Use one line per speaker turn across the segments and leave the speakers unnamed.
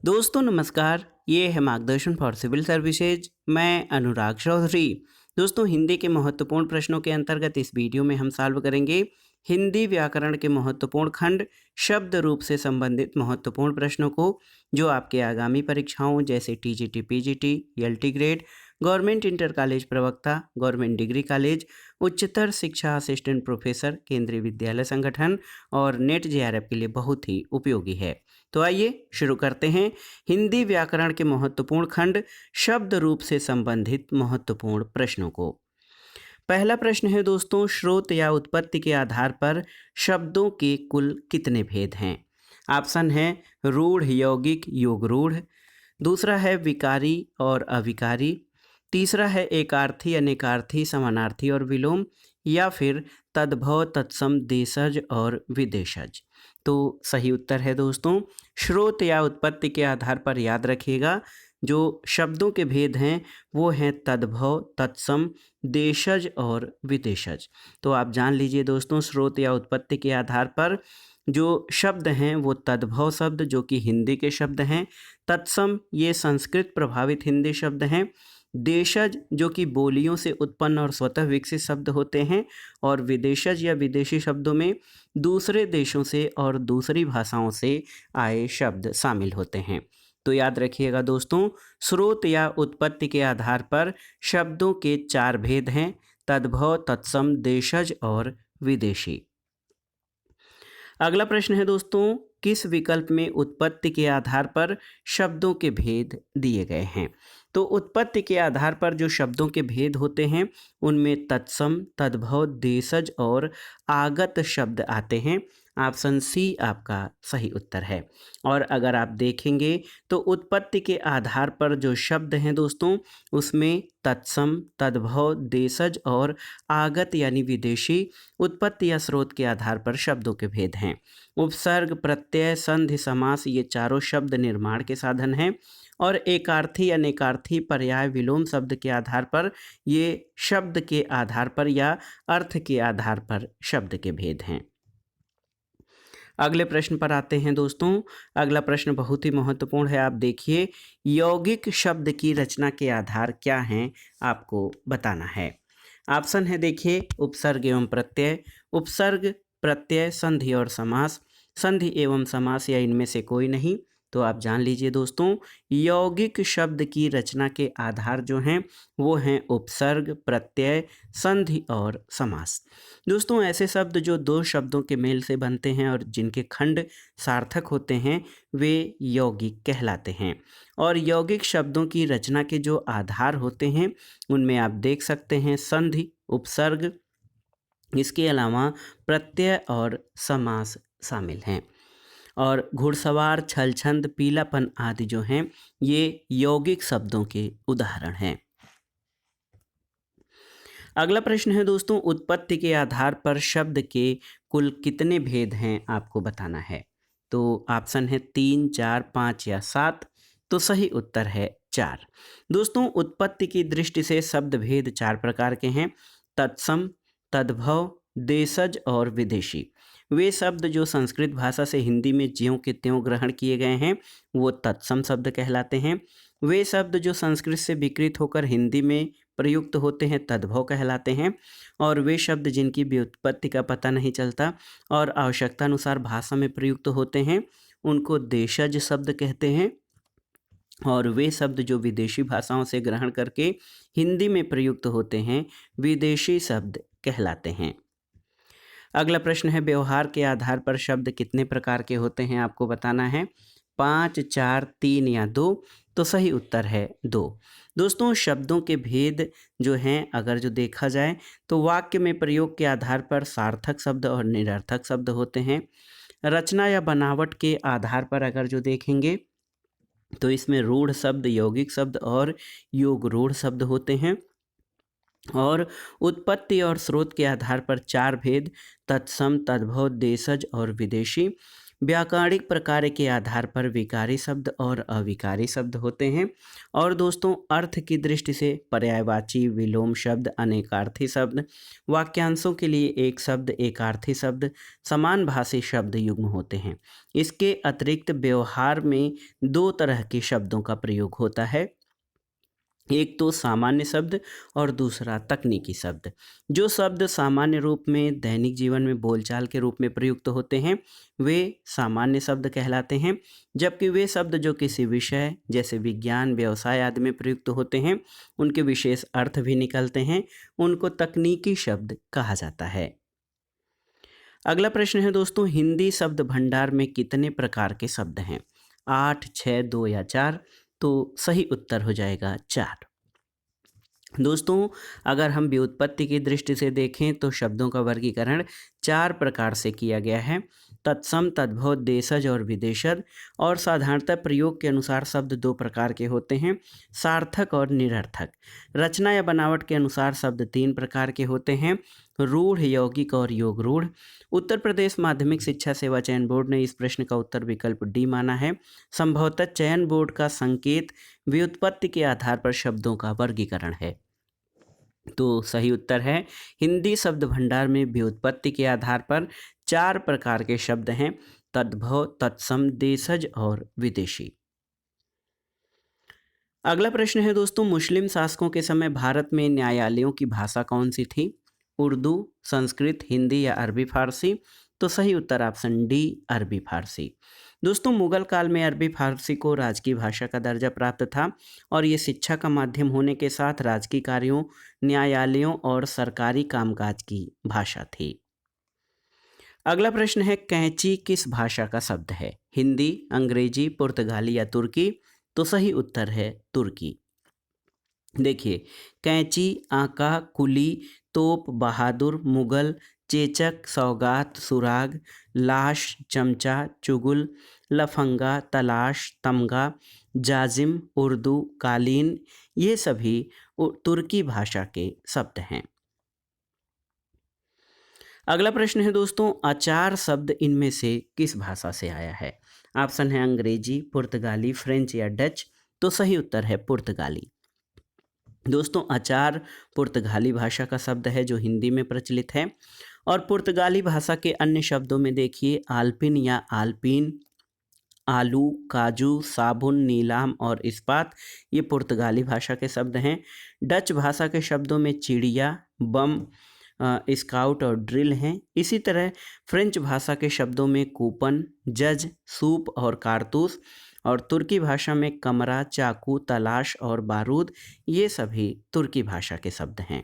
दोस्तों नमस्कार, ये है मार्गदर्शन फॉर सिविल सर्विसेज। मैं अनुराग चौधरी। दोस्तों हिंदी के महत्वपूर्ण प्रश्नों के अंतर्गत इस वीडियो में हम सॉल्व करेंगे हिंदी व्याकरण के महत्वपूर्ण खंड शब्द रूप से संबंधित महत्वपूर्ण प्रश्नों को, जो आपके आगामी परीक्षाओं जैसे TGT, PGT, LT grade, government inter college प्रवक्ता, गवर्नमेंट डिग्री कॉलेज, उच्चतर शिक्षा असिस्टेंट प्रोफेसर, केंद्रीय विद्यालय संगठन और नेट जेआरएफ के लिए बहुत ही उपयोगी है। तो आइए शुरू करते हैं हिंदी व्याकरण के महत्वपूर्ण खंड शब्द रूप से संबंधित महत्वपूर्ण प्रश्नों को। पहला प्रश्न है दोस्तों, स्रोत या उत्पत्ति के आधार पर शब्दों के कुल कितने भेद हैं? ऑप्शन है रूढ़, यौगिक, योग रूढ़। दूसरा है विकारी और अविकारी। तीसरा है एकार्थी, अनेकार्थी, समानार्थी और विलोम। या फिर तद्भव, तत्सम, देशज और विदेशज। तो सही उत्तर है दोस्तों स्रोत या उत्पत्ति के आधार पर याद रखिएगा जो शब्दों के भेद हैं वो हैं तद्भव, तत्सम, देशज और विदेशज। तो आप जान लीजिए दोस्तों स्रोत या उत्पत्ति के आधार पर जो शब्द हैं वो तद्भव शब्द जो कि हिंदी के शब्द हैं, तत्सम ये संस्कृत प्रभावित हिंदी शब्द हैं, देशज जो कि बोलियों से उत्पन्न और स्वतः विकसित शब्द होते हैं, और विदेशज या विदेशी शब्दों में दूसरे देशों से और दूसरी भाषाओं से आए शब्द शामिल होते हैं। तो याद रखिएगा दोस्तों स्रोत या उत्पत्ति के आधार पर शब्दों के 4 भेद हैं, तद्भव, तत्सम, देशज और विदेशी। अगला प्रश्न है दोस्तों, किस विकल्प में उत्पत्ति के आधार पर शब्दों के भेद दिए गए हैं? तो उत्पत्ति के आधार पर जो शब्दों के भेद होते हैं उनमें तत्सम, तद्भव, देशज और आगत शब्द आते हैं। ऑप्शन सी आपका सही उत्तर है। और अगर आप देखेंगे तो उत्पत्ति के आधार पर जो शब्द हैं दोस्तों उसमें तत्सम, तद्भव, देशज और आगत यानी विदेशी उत्पत्ति या स्रोत के आधार पर शब्दों के भेद हैं। उपसर्ग, प्रत्यय, संधि, समास ये चारों शब्द निर्माण के साधन हैं, और एकार्थी, अनेकार्थी, पर्याय, विलोम शब्द के आधार पर ये शब्द के आधार पर या अर्थ के आधार पर शब्द के भेद हैं। अगले प्रश्न पर आते हैं दोस्तों। अगला प्रश्न बहुत ही महत्वपूर्ण है। आप देखिए यौगिक शब्द की रचना के आधार क्या हैं आपको बताना है। ऑप्शन है देखिए उपसर्ग एवं प्रत्यय, उपसर्ग, प्रत्यय, संधि और समास, संधि एवं समास या इनमें से कोई नहीं। तो आप जान लीजिए दोस्तों यौगिक शब्द की रचना के आधार जो हैं वो हैं उपसर्ग, प्रत्यय, संधि और समास। दोस्तों ऐसे शब्द जो दो शब्दों के मेल से बनते हैं और जिनके खंड सार्थक होते हैं वे यौगिक कहलाते हैं। और यौगिक शब्दों की रचना के जो आधार होते हैं उनमें आप देख सकते हैं संधि, उपसर्ग, इसके अलावा प्रत्यय और समास शामिल हैं। और घुड़सवार, छल छंद, पीलापन आदि जो हैं ये यौगिक शब्दों के उदाहरण हैं। अगला प्रश्न है दोस्तों, उत्पत्ति के आधार पर शब्द के कुल कितने भेद हैं आपको बताना है। तो ऑप्शन है 3, 4, 5 या 7। तो सही उत्तर है 4। दोस्तों उत्पत्ति की दृष्टि से शब्द भेद 4 प्रकार के हैं, तत्सम, तद्भव, देशज और विदेशी। वे शब्द जो संस्कृत भाषा से हिंदी में ज्यों के त्यों ग्रहण किए गए हैं वो तत्सम शब्द कहलाते हैं। वे शब्द जो संस्कृत से विकृत होकर हिंदी में प्रयुक्त होते हैं तद्भव कहलाते हैं। और वे शब्द जिनकी व्युत्पत्ति का पता नहीं चलता और आवश्यकता अनुसार भाषा में प्रयुक्त होते हैं उनको देशज शब्द कहते हैं। और वे शब्द जो विदेशी भाषाओं से ग्रहण करके हिंदी में प्रयुक्त होते हैं विदेशी शब्द कहलाते हैं। अगला प्रश्न है व्यवहार के आधार पर शब्द कितने प्रकार के होते हैं आपको बताना है। 5, 4, 3 या 2। तो सही उत्तर है 2। दोस्तों शब्दों के भेद जो हैं अगर जो देखा जाए तो वाक्य में प्रयोग के आधार पर सार्थक शब्द और निरर्थक शब्द होते हैं। रचना या बनावट के आधार पर अगर जो देखेंगे तो इसमें रूढ़ शब्द, यौगिक शब्द और योग रूढ़ शब्द होते हैं। और उत्पत्ति और स्रोत के आधार पर 4 भेद, तत्सम, तद्भव, देशज और विदेशी। व्याकरणिक प्रकार के आधार पर विकारी शब्द और अविकारी शब्द होते हैं। और दोस्तों अर्थ की दृष्टि से पर्यायवाची, विलोम शब्द, अनेकार्थी शब्द, वाक्यांशों के लिए एक शब्द, एकार्थी शब्द, समान भाषी शब्द युग्म होते हैं। इसके अतिरिक्त व्यवहार में दो तरह के शब्दों का प्रयोग होता है, एक तो सामान्य शब्द और दूसरा तकनीकी शब्द। जो शब्द सामान्य रूप में दैनिक जीवन में बोलचाल के रूप में प्रयुक्त होते हैं वे सामान्य शब्द कहलाते हैं, जबकि वे शब्द जो किसी विषय जैसे विज्ञान, व्यवसाय आदि में प्रयुक्त होते हैं, उनके विशेष अर्थ भी निकलते हैं, उनको तकनीकी शब्द कहा जाता है। अगला प्रश्न है दोस्तों, हिंदी शब्द भंडार में कितने प्रकार के शब्द हैं? 8, 6, 2 या 4? तो सही उत्तर हो जाएगा 4। दोस्तों अगर हम व्युत्पत्ति की दृष्टि से देखें तो शब्दों का वर्गीकरण 4 प्रकार से किया गया है, तत्सम, तद्भव, देशज और विदेशज। और साधारणतः प्रयोग के अनुसार शब्द 2 प्रकार के होते हैं, सार्थक और निरर्थक। रचना या बनावट के अनुसार शब्द 3 प्रकार के होते हैं, रूढ़, यौगिक और योग रूढ़। उत्तर प्रदेश माध्यमिक शिक्षा सेवा चयन बोर्ड ने इस प्रश्न का उत्तर विकल्प डी माना है। संभवतः चयन बोर्ड का संकेत व्युत्पत्ति के आधार पर शब्दों का वर्गीकरण है। तो सही उत्तर है हिंदी शब्द भंडार में व्युत्पत्ति के आधार पर 4 प्रकार के शब्द हैं, तद्भव, तत्सम, देशज और विदेशी। अगला प्रश्न है दोस्तों, मुस्लिम शासकों के समय भारत में न्यायालयों की भाषा कौन सी थी? उर्दू, संस्कृत, हिंदी या अरबी फारसी? तो सही उत्तर ऑप्शन डी, अरबी फारसी। दोस्तों मुगल काल में अरबी फारसी को राजकीय भाषा का दर्जा प्राप्त था और ये शिक्षा का माध्यम होने के साथ राजकीय कार्यों, न्यायालयों और सरकारी कामकाज की भाषा थी। अगला प्रश्न है, कैंची किस भाषा का शब्द है? हिंदी, अंग्रेजी, पुर्तगाली या तुर्की? तो सही उत्तर है तुर्की। देखिए, कैंची, आका, कुली, तोप, बहादुर, मुगल, चेचक, सौगात, सुराग, लाश, चमचा, चुगल, लफंगा, तलाश, तमगा, जाजिम, उर्दू, कालीन, ये सभी तुर्की भाषा के शब्द हैं। अगला प्रश्न है दोस्तों, अचार शब्द इनमें से किस भाषा से आया है? ऑप्शन है अंग्रेजी, पुर्तगाली, फ्रेंच या डच? तो सही उत्तर है पुर्तगाली। दोस्तों अचार पुर्तगाली भाषा का शब्द है जो हिंदी में प्रचलित है। और पुर्तगाली भाषा के अन्य शब्दों में देखिए आल्पिन या आल्पीन, आलू, काजू, साबुन, नीलाम और इस्पात, ये पुर्तगाली भाषा के शब्द हैं। डच भाषा के शब्दों में चिड़िया, बम, स्काउट और ड्रिल हैं। इसी तरह फ्रेंच भाषा के शब्दों में कूपन, जज, सूप और कारतूस। और तुर्की भाषा में कमरा, चाकू, तलाश और बारूद, ये सभी तुर्की भाषा के शब्द हैं।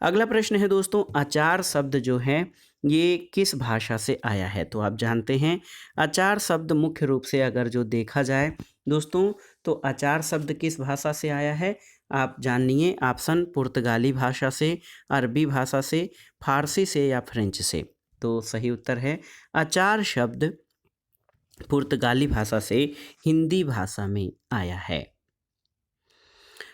अगला प्रश्न है दोस्तों, अचार शब्द जो है ये किस भाषा से आया है? तो आप जानते हैं अचार शब्द मुख्य रूप से अगर जो देखा जाए दोस्तों तो अचार शब्द किस भाषा से आया है? आप जानिए, ऑप्शन पुर्तगाली भाषा से, अरबी भाषा से, फारसी से या फ्रेंच से? तो सही उत्तर है अचार शब्द पुर्तगाली भाषा से हिंदी भाषा में आया है।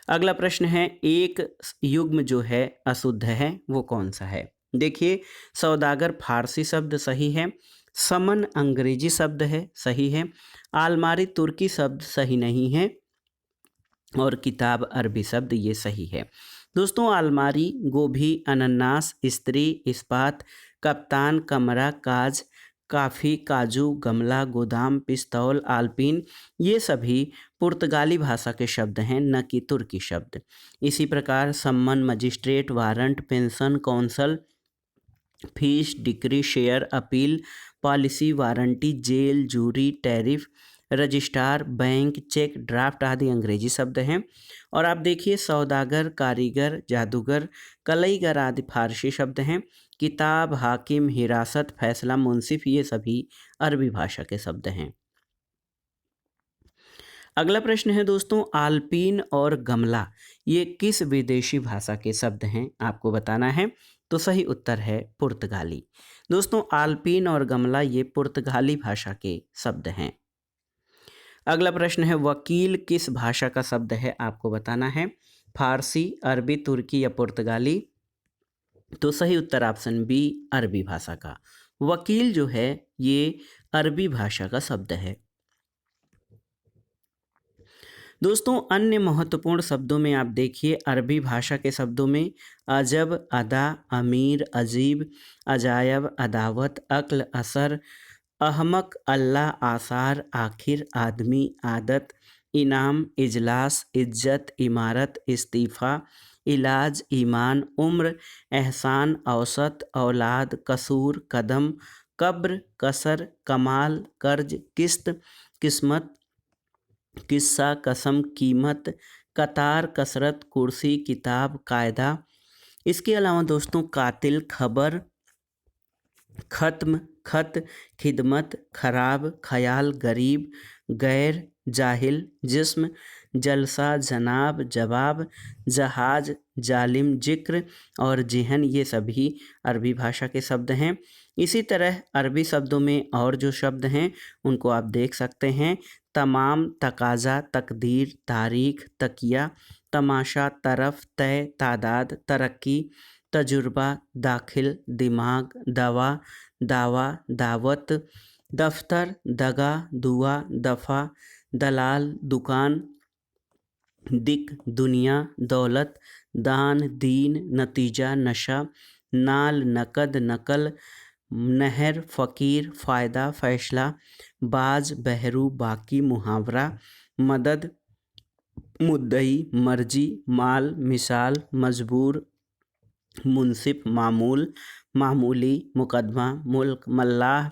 अगला प्रश्न है, एक युग्म जो है अशुद्ध है वो कौन सा है? देखिए, सौदागर फारसी शब्द सही है, समन अंग्रेजी शब्द है सही है, आलमारी तुर्की शब्द सही नहीं है और किताब अरबी शब्द ये सही है। दोस्तों आलमारी, गोभी, अनानास, स्त्री, इस्पात, कप्तान, कमरा, काज, काफ़ी, काजू, गमला, गोदाम, पिस्तौल, आल्पिन, ये सभी पुर्तगाली भाषा के शब्द हैं, न कि तुर्की शब्द। इसी प्रकार summons, magistrate, warrant, pension, counsel, fees, decree, share, appeal, policy, warranty, jail, jury, tariff, registrar, bank, cheque, draft आदि अंग्रेजी शब्द हैं। और आप देखिए सौदागर, कारीगर, जादूगर, कलईगर आदि फारसी शब्द हैं। किताब, हाकिम, हिरासत, फैसला, मुंसिफ, ये सभी अरबी भाषा के शब्द हैं। अगला प्रश्न है दोस्तों, आल्पीन और गमला ये किस विदेशी भाषा के शब्द हैं? आपको बताना है। तो सही उत्तर है पुर्तगाली। दोस्तों आल्पीन और गमला ये पुर्तगाली भाषा के शब्द हैं। अगला प्रश्न है, वकील किस भाषा का शब्द है? आपको बताना है। फारसी, अरबी, तुर्की या पुर्तगाली? तो सही उत्तर ऑप्शन बी, अरबी भाषा का। वकील जो है ये अरबी भाषा का शब्द है। दोस्तों अन्य महत्वपूर्ण शब्दों में आप देखिए अरबी भाषा के शब्दों में अजब, अदा, अमीर, अजीब, अजायब, अदावत, अक्ल, असर, अहमक, अल्लाह, आसार, आखिर, आदमी, आदत, इनाम, इजलास, इज्जत, इमारत, इस्तीफ़ा, इलाज, ईमान, उम्र, एहसान, औसत, औलाद, कसूर, कदम, कब्र, कसर, कमाल, कर्ज, किस्त, किस्मत, किस्सा, कसम, कीमत, कतार, कसरत, कुर्सी, किताब, कायदा। इसके अलावा दोस्तों कातिल, खबर, खत्म, खत, खिदमत, खराब, ख्याल, गरीब, गैर, जाहिल, जिस्म, जलसा, जनाब, जवाब, जहाज, जालिम, जिक्र और जिहन ये सभी अरबी भाषा के शब्द हैं। इसी तरह अरबी शब्दों में और जो शब्द हैं उनको आप देख सकते हैं। तमाम, तकाजा, तकदीर, तारीख, तकिया, तमाशा, तरफ, तय, तादाद, तरक्की, तजुर्बा, दाखिल, दिमाग, दवा, दावा, दावत, दफ्तर, दगा, दुआ, दफ़ा, दलाल, दुकान, दिक, दुनिया, दौलत, दान, दीन, नतीजा, नशा, नाल, नकद, नकल, नहर, फ़कीर, फ़ायदा, फ़ैसला, बाज, बहरू, बाकी, मुहावरा, मदद, मुद्दई, मर्जी, माल, मिसाल, मजबूर, मुंसिफ, मामूल, मामूली, मुकदमा, मुल्क, मल्लाह,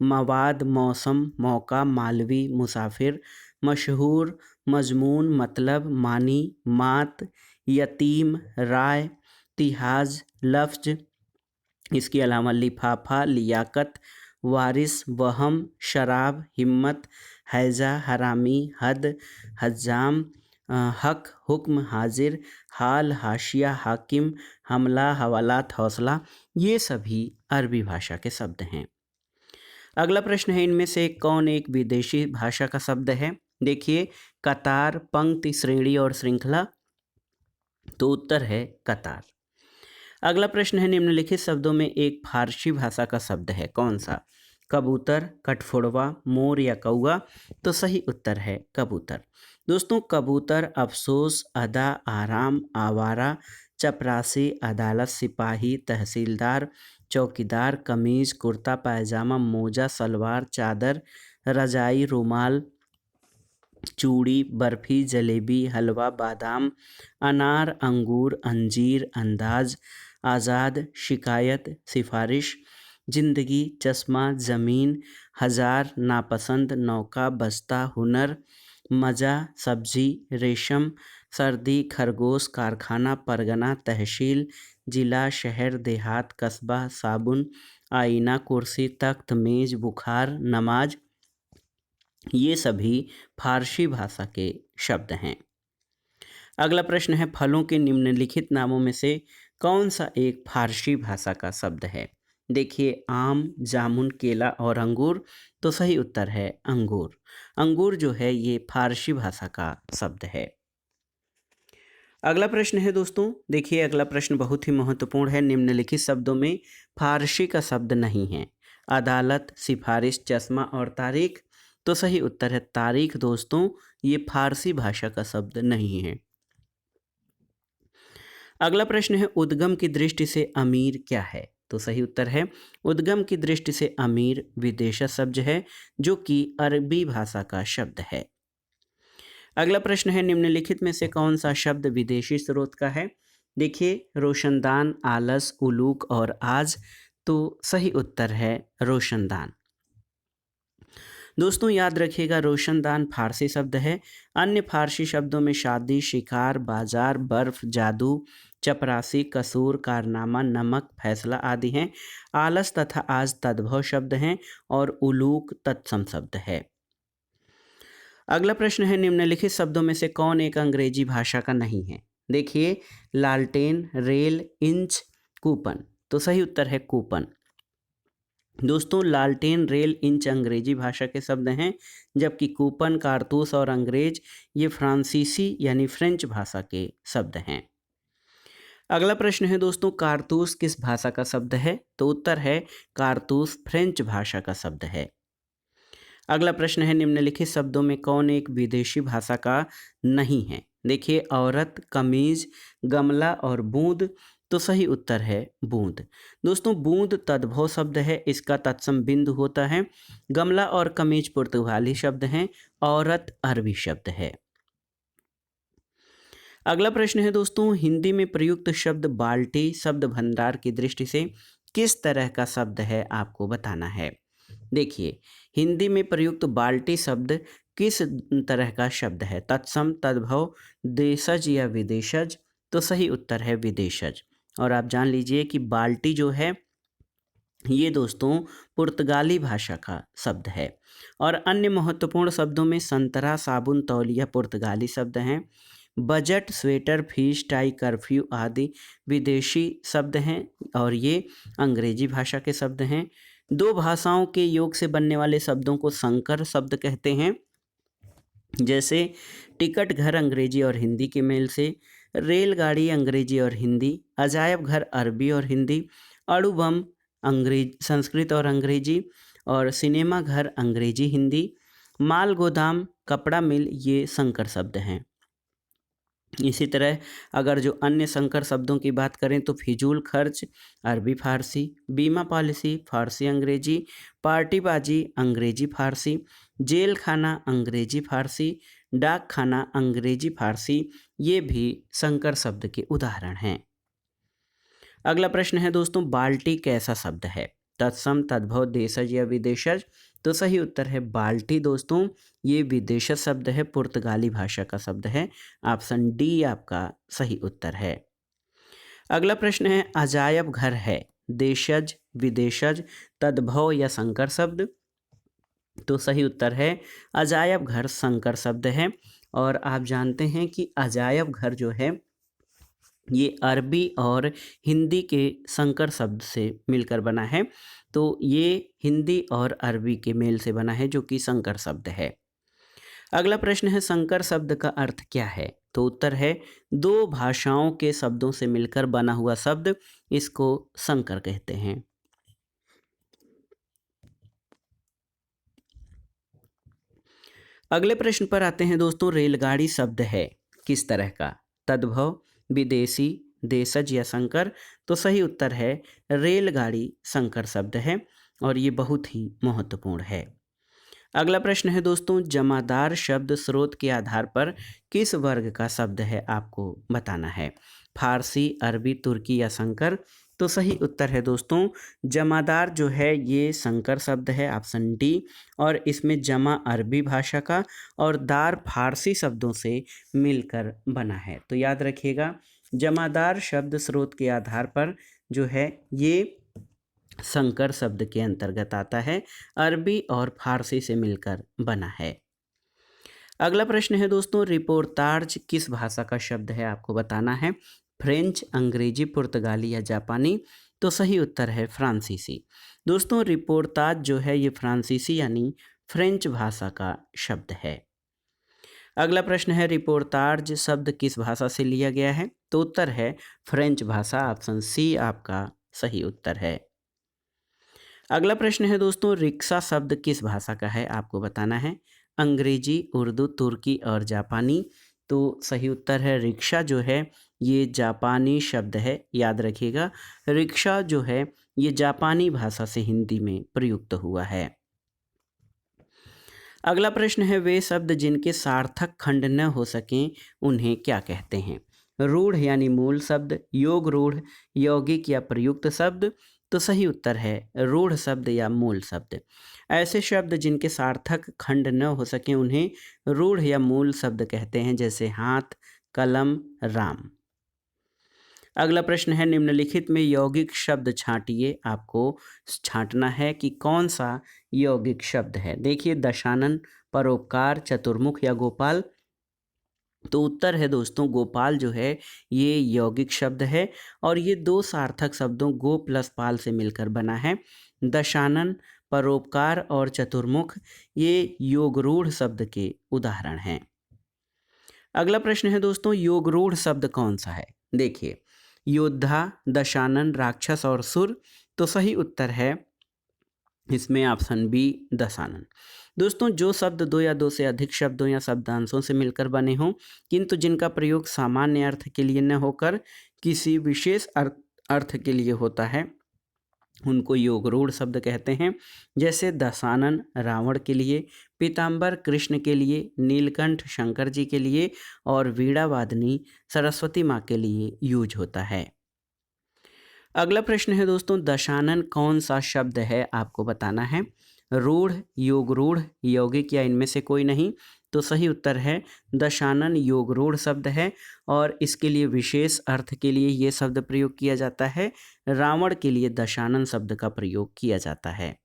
मवाद, मौसम, मौका, मालवी, मुसाफिर, मशहूर, मजमून, मतलब, मानी, मात, यतीम, राय, तिहाज, लफ्ज। इसके अलावा लिफाफा, लियाकत, वारिस, वहम, शराब, हिम्मत, हैजा, हरामी, हद, हज्जाम, हक, हुक्म, हाजिर, हाल, हाशिया, हाकिम, हमला, हवालात, हौसला। ये सभी अरबी भाषा के शब्द हैं। अगला प्रश्न है इनमें से कौन एक विदेशी भाषा का शब्द है। देखिए कतार, पंक्ति, श्रेणी और श्रृंखला। तो उत्तर है कतार। अगला प्रश्न है निम्नलिखित शब्दों में एक फारसी भाषा का शब्द है, कौन सा। कबूतर, कठफोड़वा, मोर या कौआ। तो सही उत्तर है कबूतर। दोस्तों कबूतर अफसोस, अदा, आराम, आवारा, चपरासी, अदालत, सिपाही, तहसीलदार, चौकीदार, कमीज, कुर्ता पायजामा, मोजा, सलवार, चादर, रजाई, रुमाल, चूड़ी, बर्फी, जलेबी, हलवा, बादाम, अनार, अंगूर, अंजीर, अंदाज, आज़ाद, शिकायत, सिफारिश, जिंदगी, चश्मा, ज़मीन, हज़ार, नापसंद, नौका, बस्ता, हुनर, मज़ा, सब्जी, रेशम, सर्दी, खरगोश, कारखाना, परगना, तहसील, जिला, शहर, देहात, कस्बा, साबुन, आईना, कुर्सी, तख्त, मेज, बुखार, नमाज। ये सभी फारसी भाषा के शब्द हैं। अगला प्रश्न है फलों के निम्नलिखित नामों में से कौन सा एक फारसी भाषा का शब्द है। देखिए आम, जामुन, केला और अंगूर। तो सही उत्तर है अंगूर। अंगूर जो है ये फारसी भाषा का शब्द है। अगला प्रश्न है दोस्तों, देखिए अगला प्रश्न बहुत ही महत्वपूर्ण है। निम्नलिखित शब्दों में फारसी का शब्द नहीं है। अदालत, सिफारिश, चश्मा और तारीख। तो सही उत्तर है तारीख। दोस्तों ये फारसी भाषा का शब्द नहीं है। अगला प्रश्न है उद्गम की दृष्टि से अमीर क्या है। तो सही उत्तर है उद्गम की दृष्टि से अमीर विदेशी शब्द है जो कि अरबी भाषा का शब्द है। अगला प्रश्न है निम्नलिखित में से कौन सा शब्द विदेशी स्रोत का है। देखिए रोशनदान, आलस, उलूक और आज। तो सही उत्तर है रोशनदान। दोस्तों याद रखिएगा रोशनदान फारसी शब्द है। अन्य फारसी शब्दों में शादी, शिकार, बाजार, बर्फ, जादू, चपरासी, कसूर, कारनामा, नमक, फैसला आदि हैं। आलस तथा आज तद्भव शब्द हैं और उलूक तत्सम शब्द है। अगला प्रश्न है निम्नलिखित शब्दों में से कौन एक अंग्रेजी भाषा का नहीं है। देखिए लालटेन, रेल, इंच, कूपन। तो सही उत्तर है कूपन। दोस्तों लालटेन, रेल, इंच अंग्रेजी भाषा के शब्द हैं जबकि कूपन, कारतूस और अंग्रेज ये फ्रांसीसी यानी फ्रेंच भाषा के शब्द हैं। अगला प्रश्न है दोस्तों, कारतूस किस भाषा का शब्द है? तो उत्तर है कारतूस फ्रेंच भाषा का शब्द है। अगला प्रश्न है, निम्नलिखित शब्दों में कौन एक विदेशी भाषा का नहीं है? देखिए, औरत, कमीज, गमला और बूंद। तो सही उत्तर है बूंद। दोस्तों, बूंद तद्भव शब्द है, इसका तत्सम बिंदु होता है। गमला और कमीज पुर्तगाली शब्द हैं, औरत अरबी शब्द है। अगला प्रश्न है दोस्तों, हिंदी में प्रयुक्त शब्द बाल्टी शब्द भंडार की दृष्टि से किस तरह का शब्द है? आपको बताना है। देखिए, हिंदी में प्रयुक्त बाल्टी शब्द किस तरह का शब्द है? तत्सम, तद्भव, देशज या विदेशज? तो सही उत्तर है विदेशज। और आप जान लीजिए कि बाल्टी जो है ये दोस्तों पुर्तगाली भाषा का शब्द है। और अन्य महत्वपूर्ण शब्दों में संतरा, साबुन, तौलिया पुर्तगाली शब्द हैं। Budget, sweater, fees, tie, curfew आदि विदेशी शब्द हैं और ये अंग्रेजी भाषा के शब्द हैं। दो भाषाओं के योग से बनने वाले शब्दों को संकर शब्द कहते हैं, जैसे टिकट घर अंग्रेजी और हिंदी के मेल से, रेलगाड़ी अंग्रेजी और हिंदी, अजायब घर अरबी और हिंदी, अणु बम अंग्रेज संस्कृत और अंग्रेजी, और सिनेमा घर अंग्रेजी हिंदी, माल गोदाम, कपड़ा मिल ये संकर शब्द हैं। इसी तरह अगर जो अन्य संकर शब्दों की बात करें तो फिजूल खर्च अरबी फारसी, बीमा पॉलिसी फारसी अंग्रेजी, पार्टीबाजी अंग्रेजी फारसी, जेल खाना अंग्रेजी फारसी, डाक खाना अंग्रेजी फारसी, ये भी संकर शब्द के उदाहरण हैं। अगला प्रश्न है दोस्तों, बाल्टी कैसा शब्द है? तत्सम, तद्भव, देशज या विदेशज? तो सही उत्तर है बाल्टी दोस्तों, ये विदेशज शब्द है, पुर्तगाली भाषा का शब्द है। ऑप्शन डी आपका सही उत्तर है। अगला प्रश्न है, अजायब घर है देशज, विदेशज, तद्भव या संकर शब्द? तो सही उत्तर है अजायब घर संकर शब्द है। और आप जानते हैं कि अजायब घर जो है ये अरबी और हिंदी के संकर शब्द से मिलकर बना है। तो ये हिंदी और अरबी के मेल से बना है, जो कि संकर शब्द है। अगला प्रश्न है, संकर शब्द का अर्थ क्या है? तो उत्तर है दो भाषाओं के शब्दों से मिलकर बना हुआ शब्द, इसको संकर कहते हैं। अगले प्रश्न पर आते हैं दोस्तों, रेलगाड़ी शब्द है किस तरह का? तद्भव, विदेशी, देशज या संकर? तो सही उत्तर है रेलगाड़ी संकर शब्द है और ये बहुत ही महत्वपूर्ण है। अगला प्रश्न है दोस्तों, जमादार शब्द स्रोत के आधार पर किस वर्ग का शब्द है? आपको बताना है। फारसी, अरबी, तुर्की या संकर? तो सही उत्तर है दोस्तों जमादार जो है ये संकर शब्द है, ऑप्शन डी। और इसमें जमा अरबी भाषा का और दार फारसी शब्दों से मिलकर बना है। तो याद रखिएगा, जमादार शब्द स्रोत के आधार पर जो है ये संकर शब्द के अंतर्गत आता है, अरबी और फारसी से मिलकर बना है। अगला प्रश्न है दोस्तों, रिपोर्टाज किस भाषा का शब्द है? आपको बताना है। फ्रेंच, अंग्रेजी, पुर्तगाली या जापानी? तो सही उत्तर है फ्रांसीसी। दोस्तों, रिपोर्टाज जो है ये फ्रांसीसी यानी फ्रेंच भाषा का शब्द है। अगला प्रश्न है, रिपोर्टाज शब्द किस भाषा से लिया गया है? तो उत्तर है फ्रेंच भाषा, ऑप्शन सी आपका सही उत्तर है। अगला प्रश्न है दोस्तों, रिक्शा शब्द किस भाषा का है? आपको बताना है। अंग्रेजी, उर्दू, तुर्की और जापानी? तो सही उत्तर है रिक्शा जो है ये जापानी शब्द है। याद रखिएगा, रिक्शा जो है ये जापानी भाषा से हिंदी में प्रयुक्त हुआ है। अगला प्रश्न है, वे शब्द जिनके सार्थक खंड न हो सकें उन्हें क्या कहते हैं? रूढ़ यानी मूल शब्द, योग रूढ़, यौगिक या प्रयुक्त शब्द? तो सही उत्तर है रूढ़ शब्द या मूल शब्द। ऐसे शब्द जिनके सार्थक खंड न हो सके उन्हें रूढ़ या मूल शब्द कहते हैं, जैसे हाथ, कलम, राम। अगला प्रश्न है, निम्नलिखित में यौगिक शब्द छांटिए। आपको छांटना है कि कौन सा यौगिक शब्द है। देखिए, दशानन, परोपकार, चतुर्मुख या गोपाल? तो उत्तर है दोस्तों गोपाल जो है ये यौगिक शब्द है और ये दो सार्थक शब्दों गो प्लस पाल से मिलकर बना है। दशानन, परोपकार और चतुर्मुख ये योगरूढ़ शब्द के उदाहरण हैं। अगला प्रश्न है दोस्तों, योगरूढ़ शब्द कौन सा है? देखिए, योद्धा, दशानन, राक्षस और सुर। तो सही उत्तर है इसमें ऑप्शन बी दशानन। दोस्तों जो शब्द दो या दो से अधिक शब्दों या शब्दांशों से मिलकर बने हों किंतु जिनका प्रयोग सामान्य अर्थ के लिए न होकर किसी विशेष अर्थ के लिए होता है उनको योगरूढ़ शब्द कहते हैं। जैसे दशानन रावण के लिए, पीताम्बर कृष्ण के लिए, नीलकंठ शंकर जी के लिए और वीणावादनी सरस्वती माँ के लिए यूज होता है। अगला प्रश्न है दोस्तों, दशानन कौन सा शब्द है आपको बताना है। रूढ़, योगरूढ़, यौगिक या इनमें से कोई नहीं। तो सही उत्तर है दशानन योगरूढ़ शब्द है और इसके लिए विशेष अर्थ के लिए ये शब्द प्रयोग किया जाता है। रावण के लिए दशानन शब्द का प्रयोग किया जाता है।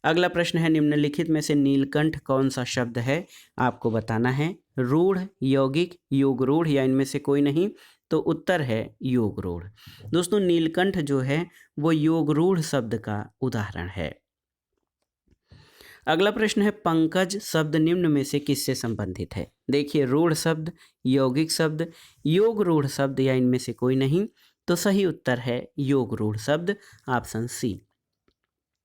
अगला प्रश्न है, निम्नलिखित में से नीलकंठ कौन सा शब्द है आपको बताना है। रूढ़, यौगिक, योगरूढ़ या इनमें से कोई नहीं। तो उत्तर है योगरूढ़। दोस्तों नीलकंठ जो है वो योगरूढ़ शब्द का उदाहरण है। अगला प्रश्न है, पंकज शब्द निम्न में से किससे संबंधित है। देखिए रूढ़ शब्द, यौगिक शब्द, योगरूढ़ शब्द या इनमें से कोई नहीं। तो सही उत्तर है योगरूढ़ शब्द, ऑप्शन सी।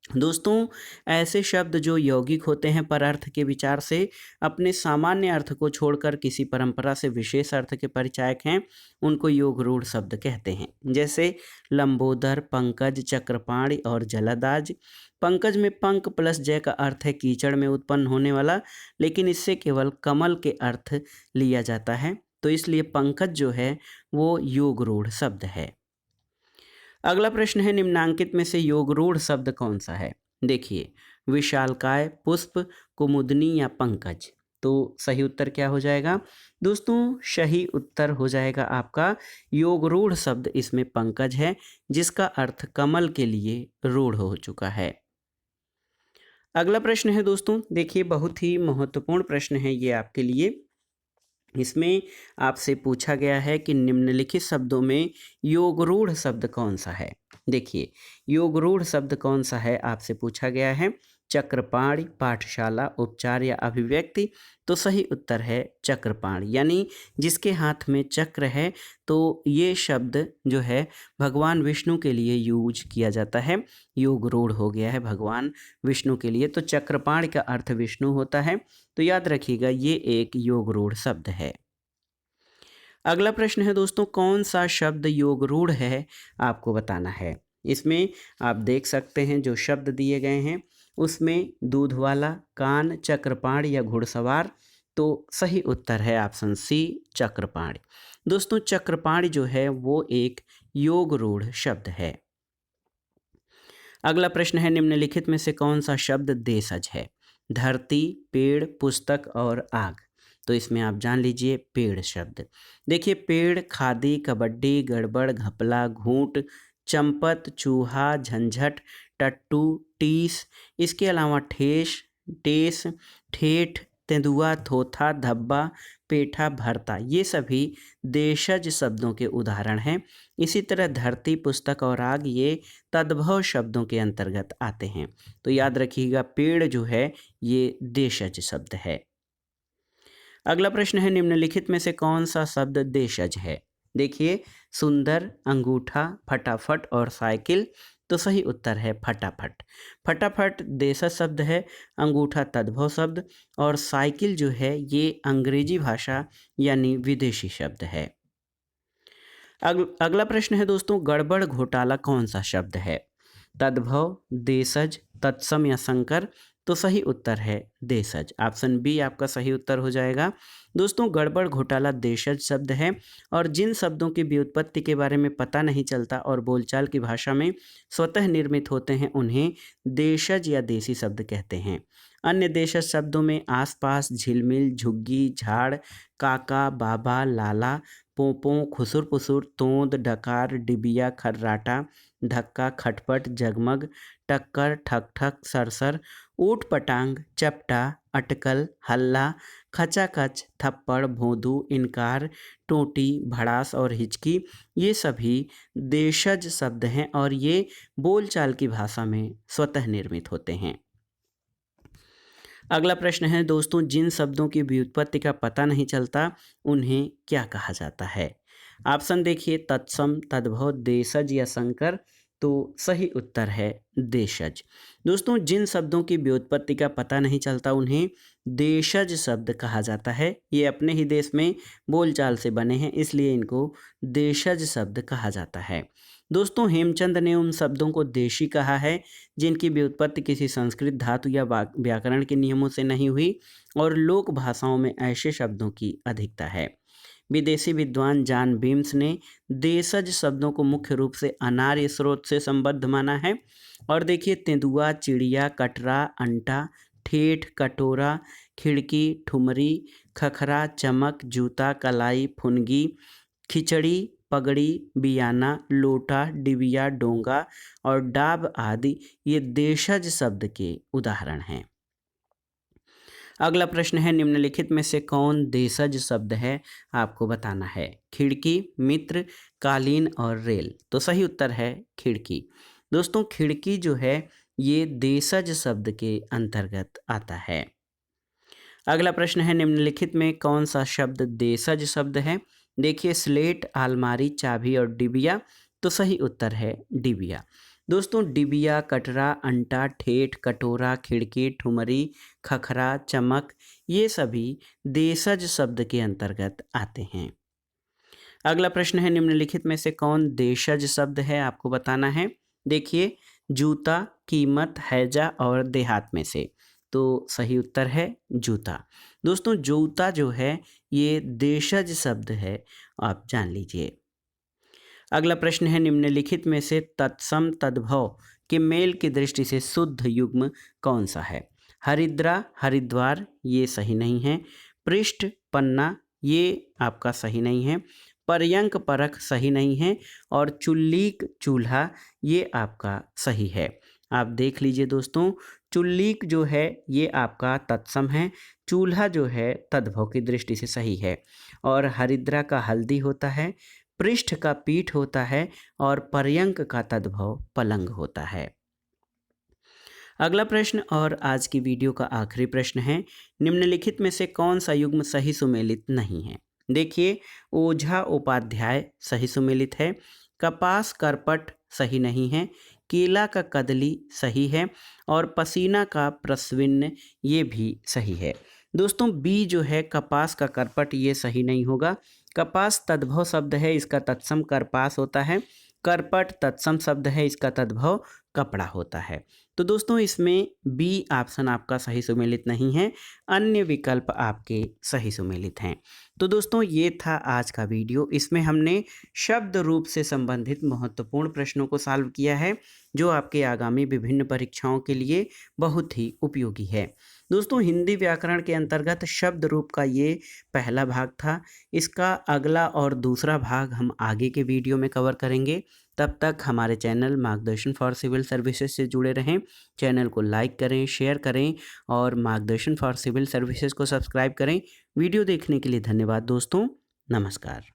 दोस्तों ऐसे शब्द जो यौगिक होते हैं पर अर्थ के विचार से अपने सामान्य अर्थ को छोड़कर किसी परंपरा से विशेष अर्थ के परिचायक हैं उनको योगरूढ़ शब्द कहते हैं। जैसे लंबोदर, पंकज, चक्रपाणि और जलदाज। पंकज में पंक प्लस जय का अर्थ है कीचड़ में उत्पन्न होने वाला, लेकिन इससे केवल कमल के अर्थ लिया जाता है, तो इसलिए पंकज जो है वो योगरूढ़ शब्द है। अगला प्रश्न है, निम्नांकित में से योगरूढ़ शब्द कौन सा है। देखिए विशालकाय, पुष्प, कुमुदनी या पंकज। तो सही उत्तर क्या हो जाएगा दोस्तों। सही उत्तर हो जाएगा आपका योगरूढ़ शब्द, इसमें पंकज है जिसका अर्थ कमल के लिए रूढ़ हो चुका है। अगला प्रश्न है दोस्तों, देखिए बहुत ही महत्वपूर्ण प्रश्न है ये आपके लिए। इसमें आपसे पूछा गया है कि निम्नलिखित शब्दों में योगरूढ़ शब्द कौन सा है। देखिए योगरूढ़ शब्द कौन सा है आपसे पूछा गया है। चक्रपाणि, पाठशाला, उपचार या अभिव्यक्ति। तो सही उत्तर है चक्रपाणि, यानी जिसके हाथ में चक्र है। तो ये शब्द जो है भगवान विष्णु के लिए यूज किया जाता है, योगरूढ़ हो गया है भगवान विष्णु के लिए। तो चक्रपाणि का अर्थ विष्णु होता है, तो याद रखिएगा ये एक योगरूढ़ शब्द है। अगला प्रश्न है दोस्तों, कौन सा शब्द योगरूढ़ है आपको बताना है। इसमें आप देख सकते हैं जो शब्द दिए गए हैं उसमें दूध वाला, कान, चक्रपाणि या घुड़सवार। तो सही उत्तर है ऑप्शन सी चक्रपाणि। दोस्तों चक्रपाणि जो है वो एक योगरूढ़ शब्द है। अगला प्रश्न है, निम्नलिखित में से कौन सा शब्द देशज है। धरती, पेड़, पुस्तक और आग। तो इसमें आप जान लीजिए पेड़ शब्द। देखिए पेड़, खादी, कबड्डी, गड़बड़, घपला, घूंट, चंपत, चूहा, झंझट, टट्टू, टीस। इसके अलावा ठेस, टेस, ठेठ, तेंदुआ, थोथा, धब्बा, पेठा, भरता, ये सभी देशज शब्दों के उदाहरण हैं। इसी तरह धरती, पुस्तक और आग ये तद्भव शब्दों के अंतर्गत आते हैं। तो याद रखिएगा पेड़ जो है ये देशज शब्द है। अगला प्रश्न है, निम्नलिखित में से कौन सा शब्द देशज है। देखिए सुंदर, अंगूठा, फटाफट और साइकिल। तो सही उत्तर है फटाफट। फटाफट देशज शब्द है, अंगूठा तद्भव शब्द और साइकिल जो है ये अंग्रेजी भाषा यानी विदेशी शब्द है। अगला प्रश्न है दोस्तों, गड़बड़ घोटाला कौन सा शब्द है। तद्भव, देशज, तत्सम या संकर। तो सही उत्तर है देशज, ऑप्शन बी आपका सही उत्तर हो जाएगा। दोस्तों गड़बड़ घोटाला देशज शब्द है और जिन शब्दों की व्युत्पत्ति के बारे में पता नहीं चलता और बोलचाल की भाषा में स्वतः निर्मित होते हैं उन्हें देशज या देसी शब्द कहते हैं। अन्य देशज शब्दों में आसपास, झिलमिल, झुग्गी, झाड़, काका, बाबा, लाला, पोंपों, खुसुर पुसुर, तोंद, डकार, डिबिया, खर्राटा, धक्का, खटपट, जगमग, टक्कर, ठक ठक, सरसर, ऊट पटांग, चपटा, अटकल, हल्ला, खचाखच, थप्पड़, भोंदू, इनकार, टोटी, भड़ास और हिचकी। ये सभी देशज शब्द हैं और ये बोलचाल की भाषा में स्वतः निर्मित होते हैं। अगला प्रश्न है दोस्तों, जिन शब्दों की व्युत्पत्ति का पता नहीं चलता उन्हें क्या कहा जाता है। ऑप्शन देखिए तत्सम, तद्भव, देशज या संकर। तो सही उत्तर है देशज। दोस्तों जिन शब्दों की व्युत्पत्ति का पता नहीं चलता उन्हें देशज शब्द कहा जाता है। ये अपने ही देश में बोलचाल से बने हैं, इसलिए इनको देशज शब्द कहा जाता है। दोस्तों हेमचंद ने उन शब्दों को देशी कहा है जिनकी व्युत्पत्ति किसी संस्कृत धातु या व्याकरण के नियमों से नहीं हुई और लोक भाषाओं में ऐसे शब्दों की अधिकता है। विदेशी विद्वान जॉन बीम्स ने देशज शब्दों को मुख्य रूप से अनार्य स्रोत से संबद्ध माना है। और देखिए तेंदुआ, चिड़िया, कटरा, अंटा, ठेठ, कटोरा, खिड़की, ठुमरी, खखरा, चमक, जूता, कलाई, फुनगी, खिचड़ी, पगड़ी, बियाना, लोटा, डिबिया, डोंगा और डाब आदि ये देशज शब्द के उदाहरण हैं। अगला प्रश्न है निम्नलिखित में से कौन देशज शब्द है, आपको बताना है। खिड़की, मित्र, कालीन और रेल। तो सही उत्तर है खिड़की। दोस्तों खिड़की जो है ये देशज शब्द के अंतर्गत आता है। अगला प्रश्न है निम्नलिखित में कौन सा शब्द देशज शब्द है। देखिए स्लेट, आलमारी, चाबी और डिबिया। तो सही उत्तर है डिबिया। दोस्तों डिबिया, कटरा, अंटा, ठेठ, कटोरा, खिड़की, ठुमरी, खखरा, चमक ये सभी देशज शब्द के अंतर्गत आते हैं। अगला प्रश्न है निम्नलिखित में से कौन देशज शब्द है, आपको बताना है। देखिए जूता, कीमत, हैजा और देहात में से। तो सही उत्तर है जूता। दोस्तों जूता जो है ये देशज शब्द है, आप जान लीजिए। अगला प्रश्न है निम्नलिखित में से तत्सम तद्भव के मेल की दृष्टि से शुद्ध युग्म कौन सा है। हरिद्रा, हरिद्वार ये सही नहीं है। पृष्ठ, पन्ना ये आपका सही नहीं है। पर्यंक, परख सही नहीं है। और चुल्लीक, चूल्हा ये आपका सही है। आप देख लीजिए दोस्तों चुल्लीक जो है ये आपका तत्सम है, चूल्हा जो है तद्भव की दृष्टि से सही है। और हरिद्रा का हल्दी होता है, पृष्ठ का पीठ होता है और पर्यंक का तद्भव पलंग होता है। अगला प्रश्न और आज की वीडियो का आखिरी प्रश्न है निम्नलिखित में से कौन सा युग्म सही सुमेलित नहीं है। देखिए ओझा, उपाध्याय सही सुमेलित है। कपास, करपट सही नहीं है। केला का कदली सही है। और पसीना का प्रस्विन्न ये भी सही है। दोस्तों बी जो है कपास का करपट ये सही नहीं होगा। कपास तद्भव शब्द है, इसका तत्सम करपास होता है। करपट तत्सम शब्द है, इसका तद्भव कपड़ा होता है। तो दोस्तों इसमें बी ऑप्शन आपका सही सुमेलित नहीं है, अन्य विकल्प आपके सही सुमेलित हैं। तो दोस्तों ये था आज का वीडियो। इसमें हमने शब्द रूप से संबंधित महत्वपूर्ण प्रश्नों को सॉल्व किया है जो आपके आगामी विभिन्न परीक्षाओं के लिए बहुत ही उपयोगी है। दोस्तों हिंदी व्याकरण के अंतर्गत शब्द रूप का ये पहला भाग था। इसका अगला और दूसरा भाग हम आगे के वीडियो में कवर करेंगे। तब तक हमारे चैनल मार्गदर्शन फॉर सिविल सर्विसेज से जुड़े रहें। चैनल को लाइक करें, शेयर करें और मार्गदर्शन फॉर सिविल सर्विसेज को सब्सक्राइब करें। वीडियो देखने के लिए धन्यवाद दोस्तों। नमस्कार।